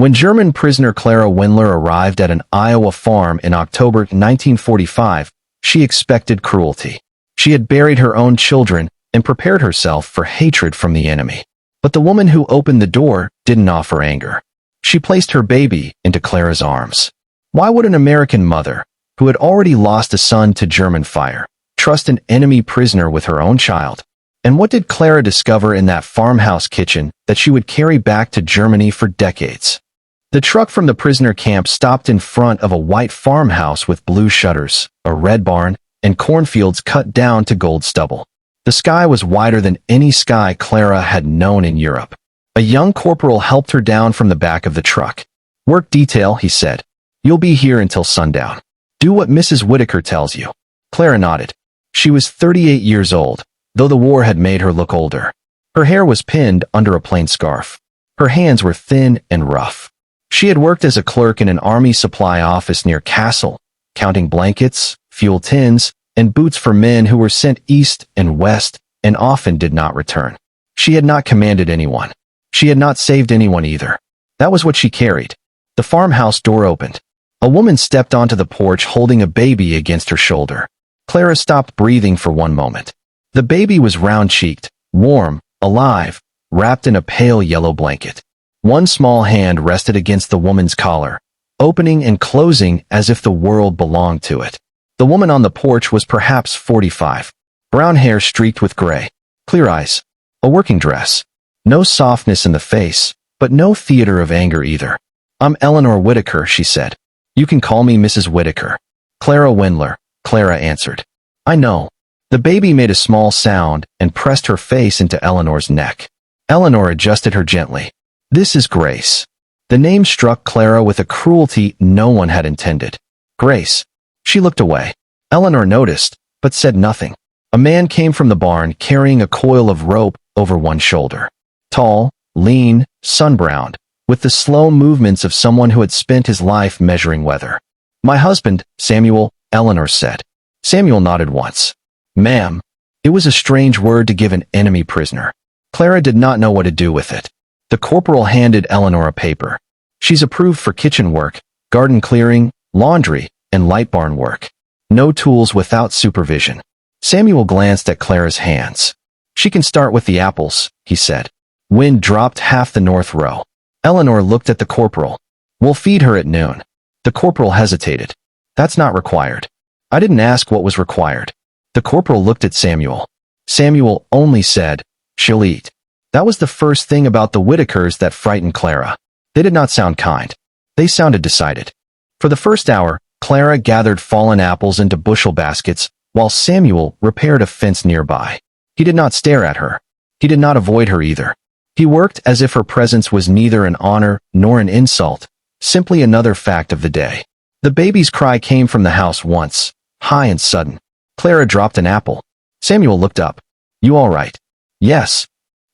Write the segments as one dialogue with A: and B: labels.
A: When German prisoner Klara Wendler arrived at an Iowa farm in October 1945, she expected cruelty. She had buried her own children and prepared herself for hatred from the enemy. But the woman who opened the door didn't offer anger. She placed her baby into Klara's arms. Why would an American mother, who had already lost a son to German fire, trust an enemy prisoner with her own child? And what did Klara discover in that farmhouse kitchen that she would carry back to Germany for decades? The truck from the prisoner camp stopped in front of a white farmhouse with blue shutters, a red barn, and cornfields cut down to gold stubble. The sky was wider than any sky Klara had known in Europe. A young corporal helped her down from the back of the truck. "Work detail," he said. "You'll be here until sundown. Do what Mrs. Whitaker tells you." Klara nodded. She was 38 years old, though the war had made her look older. Her hair was pinned under a plain scarf. Her hands were thin and rough. She had worked as a clerk in an army supply office near Kassel, counting blankets, fuel tins, and boots for men who were sent east and west and often did not return. She had not commanded anyone. She had not saved anyone either. That was what she carried. The farmhouse door opened. A woman stepped onto the porch holding a baby against her shoulder. Klara stopped breathing for one moment. The baby was round-cheeked, warm, alive, wrapped in a pale yellow blanket. One small hand rested against the woman's collar, opening and closing as if the world belonged to it. The woman on the porch was perhaps 45. Brown hair streaked with gray. Clear eyes. A working dress. No softness in the face, but no theater of anger either. "I'm Eleanor Whitaker," she said. "You can call me Mrs. Whitaker." "Klara Wendler," Klara answered. "I know." The baby made a small sound and pressed her face into Eleanor's neck. Eleanor adjusted her gently. "This is Grace." The name struck Klara with a cruelty no one had intended. "Grace." She looked away. Eleanor noticed, but said nothing. A man came from the barn carrying a coil of rope over one shoulder. Tall, lean, sun-browned, with the slow movements of someone who had spent his life measuring weather. "My husband, Samuel," Eleanor said. Samuel nodded once. "Ma'am." It was a strange word to give an enemy prisoner. Klara did not know what to do with it. The corporal handed Eleanor a paper. "She's approved for kitchen work, garden clearing, laundry, and light barn work. No tools without supervision." Samuel glanced at Klara's hands. "She can start with the apples," he said. Wind dropped half the north row. Eleanor looked at the corporal. "We'll feed her at noon." The corporal hesitated. "That's not required." "I didn't ask what was required." The corporal looked at Samuel. Samuel only said, "She'll eat." That was the first thing about the Whitakers that frightened Klara. They did not sound kind. They sounded decided. For the first hour, Klara gathered fallen apples into bushel baskets, while Samuel repaired a fence nearby. He did not stare at her. He did not avoid her either. He worked as if her presence was neither an honor nor an insult, simply another fact of the day. The baby's cry came from the house once, high and sudden. Klara dropped an apple. Samuel looked up. "You all right?" "Yes."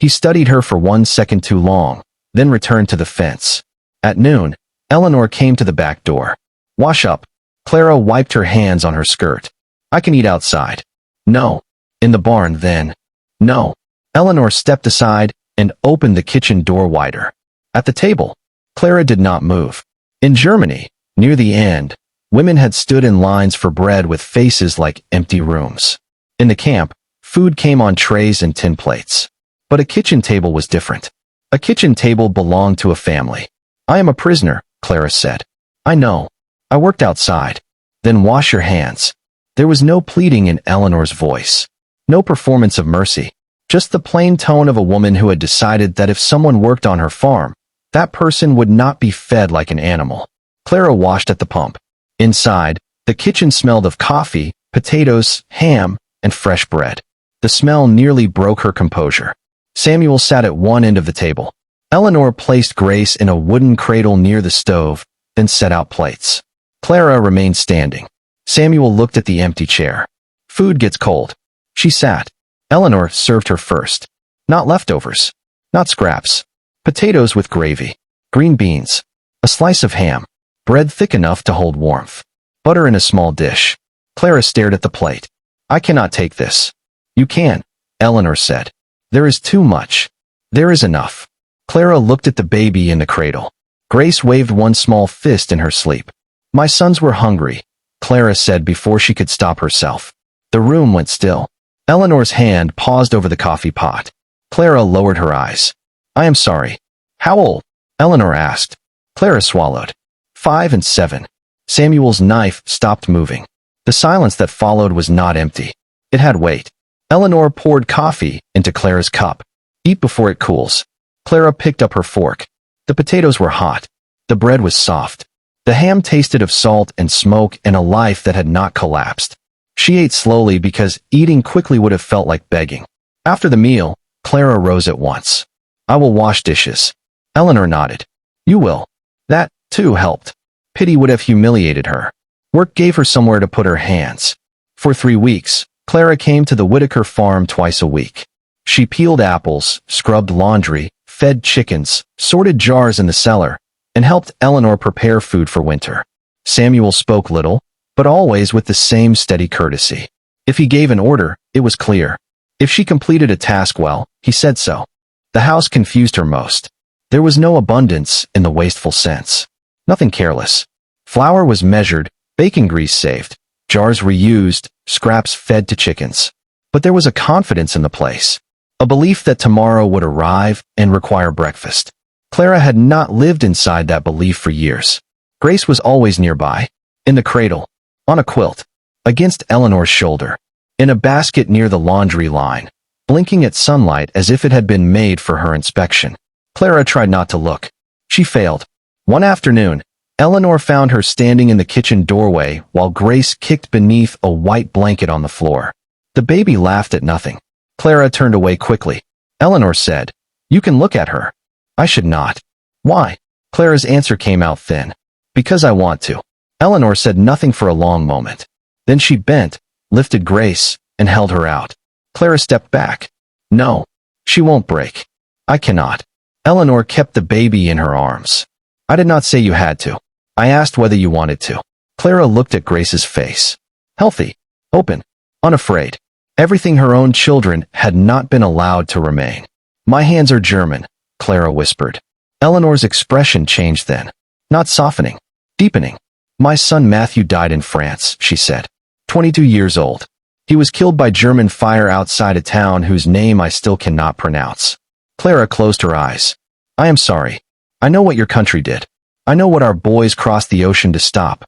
A: He studied her for 1 second too long, then returned to the fence. At noon, Eleanor came to the back door. "Wash up." Klara wiped her hands on her skirt. "I can eat outside." "No." "In the barn, then." "No." Eleanor stepped aside and opened the kitchen door wider. At the table, Klara did not move. In Germany, near the end, women had stood in lines for bread with faces like empty rooms. In the camp, food came on trays and tin plates. But a kitchen table was different. A kitchen table belonged to a family. "I am a prisoner," Klara said. "I know. I worked outside." "Then wash your hands." There was no pleading in Eleanor's voice. No performance of mercy. Just the plain tone of a woman who had decided that if someone worked on her farm, that person would not be fed like an animal. Klara washed at the pump. Inside, the kitchen smelled of coffee, potatoes, ham, and fresh bread. The smell nearly broke her composure. Samuel sat at one end of the table. Eleanor placed Grace in a wooden cradle near the stove, then set out plates. Klara remained standing. Samuel looked at the empty chair. "Food gets cold." She sat. Eleanor served her first. Not leftovers. Not scraps. Potatoes with gravy. Green beans. A slice of ham. Bread thick enough to hold warmth. Butter in a small dish. Klara stared at the plate. "I cannot take this." "You can," Eleanor said. "There is too much." "There is enough." Klara looked at the baby in the cradle. Grace waved one small fist in her sleep. My sons were hungry, Klara said before she could stop herself. The room went still. Eleanor's hand paused over the coffee pot. Klara lowered her eyes. I am sorry. How old? Eleanor asked. Klara swallowed. 5 and 7. Samuel's knife stopped moving. The silence that followed was not empty. It had weight. Eleanor poured coffee into Klara's cup. Eat before it cools. Klara picked up her fork. The potatoes were hot. The bread was soft. The ham tasted of salt and smoke and a life that had not collapsed. She ate slowly because eating quickly would have felt like begging. After the meal, Klara rose at once. I will wash dishes. Eleanor nodded. You will. That, too, helped. Pity would have humiliated her. Work gave her somewhere to put her hands. For 3 weeks, Klara came to the Whitaker farm twice a week. She peeled apples, scrubbed laundry, fed chickens, sorted jars in the cellar, and helped Eleanor prepare food for winter. Samuel spoke little, but always with the same steady courtesy. If he gave an order, it was clear. If she completed a task well, he said so. The house confused her most. There was no abundance in the wasteful sense. Nothing careless. Flour was measured, bacon grease saved, jars reused, scraps fed to chickens. But there was a confidence in the place. A belief that tomorrow would arrive and require breakfast. Klara had not lived inside that belief for years. Grace was always nearby. In the cradle. On a quilt. Against Eleanor's shoulder. In a basket near the laundry line. Blinking at sunlight as if it had been made for her inspection. Klara tried not to look. She failed. One afternoon, Eleanor found her standing in the kitchen doorway while Grace kicked beneath a white blanket on the floor. The baby laughed at nothing. Klara turned away quickly. Eleanor said, You can look at her. I should not. Why? Klara's answer came out thin. Because I want to. Eleanor said nothing for a long moment. Then she bent, lifted Grace, and held her out. Klara stepped back. No. She won't break. I cannot. Eleanor kept the baby in her arms. I did not say you had to. I asked whether you wanted to. Klara looked at Grace's face. Healthy. Open. Unafraid. Everything her own children had not been allowed to remain. My hands are German, Klara whispered. Eleanor's expression changed then. Not softening. Deepening. My son Matthew died in France, she said. 22 years old. He was killed by German fire outside a town whose name I still cannot pronounce. Klara closed her eyes. I am sorry. I know what your country did. I know what our boys crossed the ocean to stop.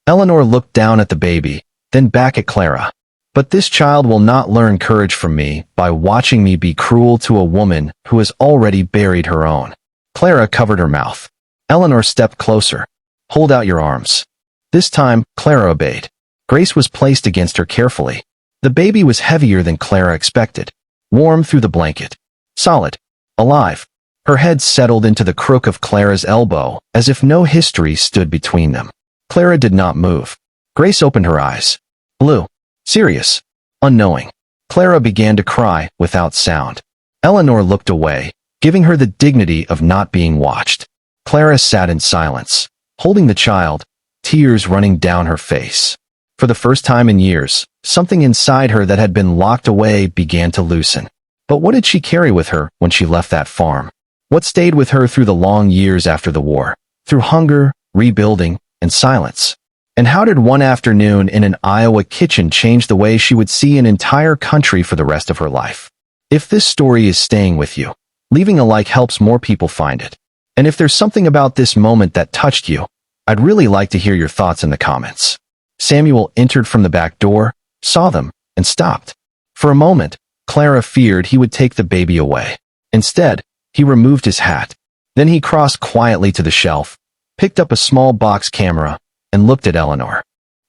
A: Eleanor looked down at the baby, then back at Klara. But this child will not learn courage from me by watching me be cruel to a woman who has already buried her own. Klara covered her mouth. Eleanor stepped closer. Hold out your arms. This time, Klara obeyed. Grace was placed against her carefully. The baby was heavier than Klara expected. Warm through the blanket. Solid. Alive. Her head settled into the crook of Klara's elbow, as if no history stood between them. Klara did not move. Grace opened her eyes. Blue. Serious. Unknowing. Klara began to cry without sound. Eleanor looked away, giving her the dignity of not being watched. Klara sat in silence, holding the child, tears running down her face. For the first time in years, something inside her that had been locked away began to loosen. But what did she carry with her when she left that farm? What stayed with her through the long years after the war? Through hunger, rebuilding, and silence? And how did one afternoon in an Iowa kitchen change the way she would see an entire country for the rest of her life? If this story is staying with you, leaving a like helps more people find it. And if there's something about this moment that touched you, I'd really like to hear your thoughts in the comments. Samuel entered from the back door, saw them, and stopped. For a moment, Klara feared he would take the baby away. Instead, he removed his hat. Then he crossed quietly to the shelf, picked up a small box camera, and looked at Eleanor.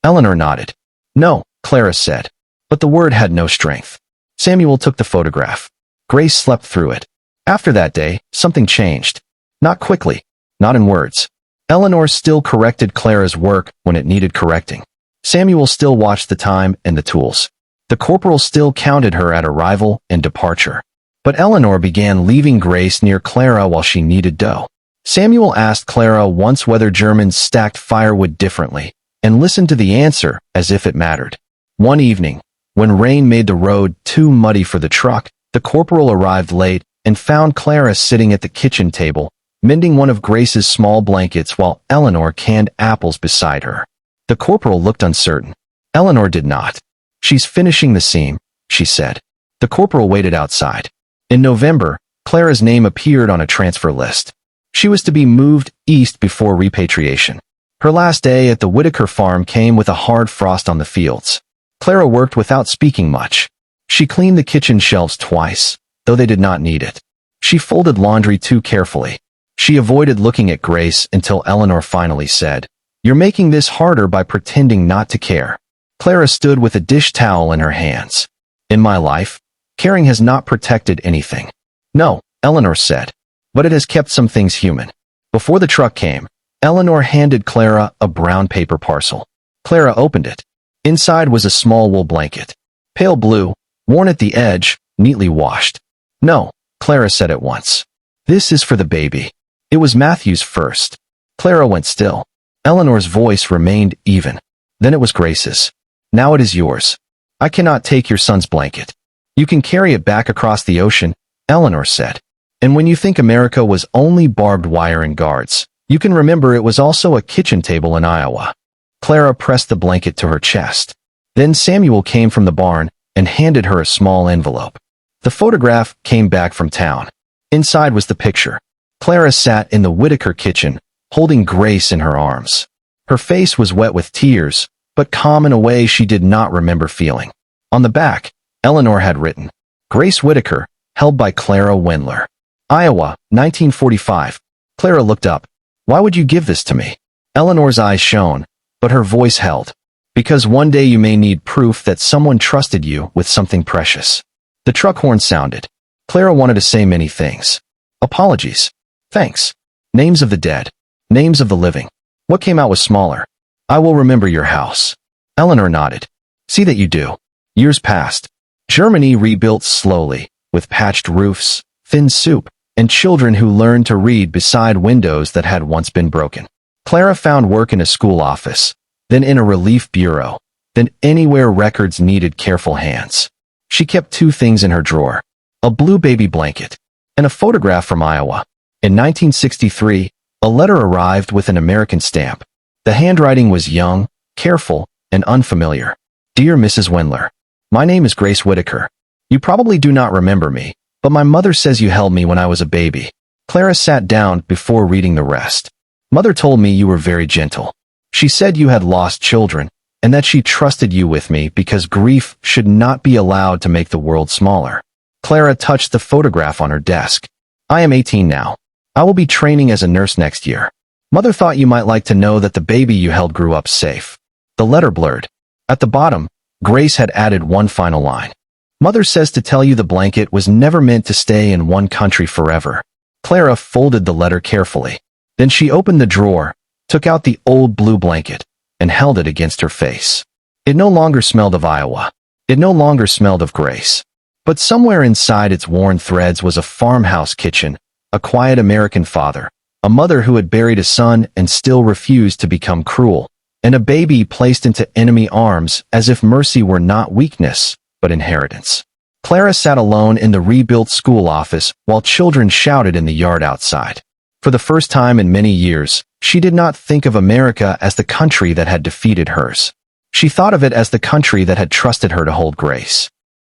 A: Eleanor nodded. No, Klara said. But the word had no strength. Samuel took the photograph. Grace slept through it. After that day, something changed. Not quickly, not in words. Eleanor still corrected Klara's work when it needed correcting. Samuel still watched the time and the tools. The corporal still counted her at arrival and departure. But Eleanor began leaving Grace near Klara while she kneaded dough. Samuel asked Klara once whether Germans stacked firewood differently, and listened to the answer as if it mattered. One evening, when rain made the road too muddy for the truck, the corporal arrived late and found Klara sitting at the kitchen table, mending one of Grace's small blankets while Eleanor canned apples beside her. The corporal looked uncertain. Eleanor did not. "She's finishing the seam," she said. The corporal waited outside. In November, Klara's name appeared on a transfer list. She was to be moved east before repatriation. Her last day at the Whitaker farm came with a hard frost on the fields. Klara worked without speaking much. She cleaned the kitchen shelves twice, though they did not need it. She folded laundry too carefully. She avoided looking at Grace until Eleanor finally said, "You're making this harder by pretending not to care." Klara stood with a dish towel in her hands. "In my life, caring has not protected anything." "No," Eleanor said, "but it has kept some things human." Before the truck came, Eleanor handed Klara a brown paper parcel. Klara opened it. Inside was a small wool blanket. Pale blue, worn at the edge, neatly washed. "No," Klara said at once. "This is for the baby." It was Matthew's first. Klara went still. Eleanor's voice remained even. Then it was Grace's. "Now it is yours. I cannot take your son's blanket. You can carry it back across the ocean," Eleanor said. "And when you think America was only barbed wire and guards, you can remember it was also a kitchen table in Iowa." Klara pressed the blanket to her chest. Then Samuel came from the barn and handed her a small envelope. The photograph came back from town. Inside was the picture. Klara sat in the Whitaker kitchen, holding Grace in her arms. Her face was wet with tears, but calm in a way she did not remember feeling. On the back, Eleanor had written, "Grace Whitaker, held by Klara Wendler. Iowa, 1945. Klara looked up. "Why would you give this to me?" Eleanor's eyes shone, but her voice held. "Because one day you may need proof that someone trusted you with something precious." The truck horn sounded. Klara wanted to say many things. Apologies. Thanks. Names of the dead. Names of the living. What came out was smaller. "I will remember your house." Eleanor nodded. "See that you do." Years passed. Germany rebuilt slowly, with patched roofs, thin soup, and children who learned to read beside windows that had once been broken. Klara found work in a school office, then in a relief bureau, then anywhere records needed careful hands. She kept two things in her drawer, a blue baby blanket, and a photograph from Iowa. In 1963, a letter arrived with an American stamp. The handwriting was young, careful, and unfamiliar. "Dear Mrs. Wendler, my name is Grace Whitaker. You probably do not remember me, but my mother says you held me when I was a baby." Klara sat down before reading the rest. "Mother told me you were very gentle. She said you had lost children, and that she trusted you with me because grief should not be allowed to make the world smaller." Klara touched the photograph on her desk. "I am 18 now. I will be training as a nurse next year. Mother thought you might like to know that the baby you held grew up safe." The letter blurred. At the bottom, Grace had added one final line. "Mother says to tell you the blanket was never meant to stay in one country forever." Klara folded the letter carefully. Then she opened the drawer, took out the old blue blanket, and held it against her face. It no longer smelled of Iowa. It no longer smelled of Grace. But somewhere inside its worn threads was a farmhouse kitchen, a quiet American father, a mother who had buried a son and still refused to become cruel, and a baby placed into enemy arms as if mercy were not weakness, but inheritance. Klara sat alone in the rebuilt school office while children shouted in the yard outside. For the first time in many years, she did not think of America as the country that had defeated hers. She thought of it as the country that had trusted her to hold Grace.